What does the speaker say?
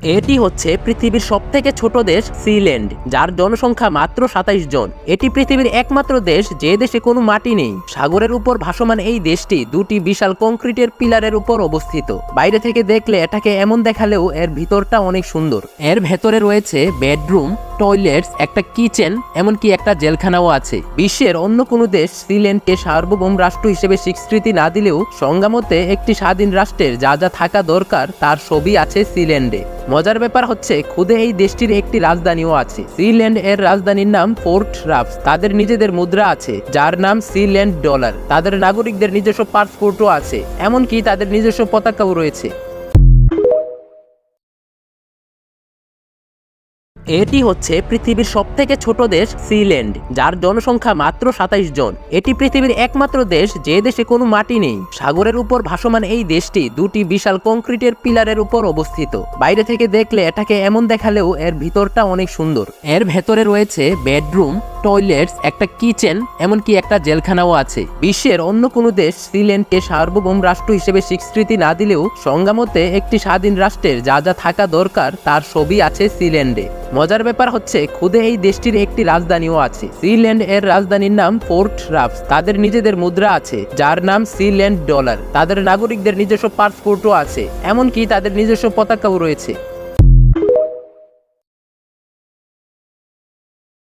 এটি হচ্ছে পৃথিবীর সবথেকে ছোট দেশ সিল্যান্ড, যার জনসংখ্যা মাত্র ২৭ জন। এটি পৃথিবীর একমাত্র দেশ যে দেশে কোনো মাটি নেই। সাগরের উপর ভাসমান এই দেশটি দুটি বিশাল কংক্রিটের পিলারের উপর অবস্থিত। বাইরে থেকে দেখলে এটাকে এমন দেখালেও এর ভিতরটা অনেক সুন্দর। এর ভেতরে রয়েছে বেডরুম, টয়লেটস, একটা কিচেন, এমনকি একটা জেলখানাও আছে। বিশ্বের অন্য কোনো দেশ সিল্যান্ডকে সার্বভৌম রাষ্ট্র হিসেবে স্বীকৃতি না দিলেও সংজ্ঞামতে একটি স্বাধীন রাষ্ট্রের যা যা থাকা দরকার তার সবই আছে সিল্যান্ডে। মজার ব্যাপার হচ্ছে খুদে এই দেশটির একটি রাজধানীও আছে। সিল্যান্ড এর রাজধানীর নাম পোর্ট রাফস। তাদের নিজেদের মুদ্রা আছে যার নাম সিল্যান্ড ডলার। তাদের নাগরিকদের নিজস্ব পাসপোর্টও আছে, এমনকি তাদের নিজস্ব পতাকাও রয়েছে। এটি হচ্ছে পৃথিবীর সবথেকে ছোট দেশ সিল্যান্ড, যার জনসংখ্যা মাত্র ২৭ জন। এটি পৃথিবীর একমাত্র দেশ যে দেশে কোনো মাটি নেই। সাগরের উপর ভাসমান এই দেশটি দুটি বিশাল কংক্রিটের পিলারের উপর অবস্থিত। বাইরে থেকে দেখলে এটাকে এমন দেখালেও এর ভিতরটা অনেক সুন্দর। এর ভেতরে রয়েছে বেডরুম, টয়লেটস, একটা কিচেন, এমনকি একটা জেলখানাও আছে। বিশ্বের অন্য কোনো দেশ সিল্যান্ডকে সার্বভৌম রাষ্ট্র হিসেবে স্বীকৃতি না দিলেও সংজ্ঞামতে একটি স্বাধীন রাষ্ট্রের যা যা থাকা দরকার তার সবই আছে সিল্যান্ডে। মজার ব্যাপার হচ্ছে খুদে এই দেশটির একটি রাজধানীও আছে। সিল্যান্ড এর রাজধানীর নাম পোর্ট রাফস। তাদের নিজেদের মুদ্রা আছে যার নাম সিল্যান্ড ডলার। তাদের নাগরিকদের নিজস্ব পাসপোর্টও আছে, এমনকি তাদের নিজস্ব পতাকাও রয়েছে।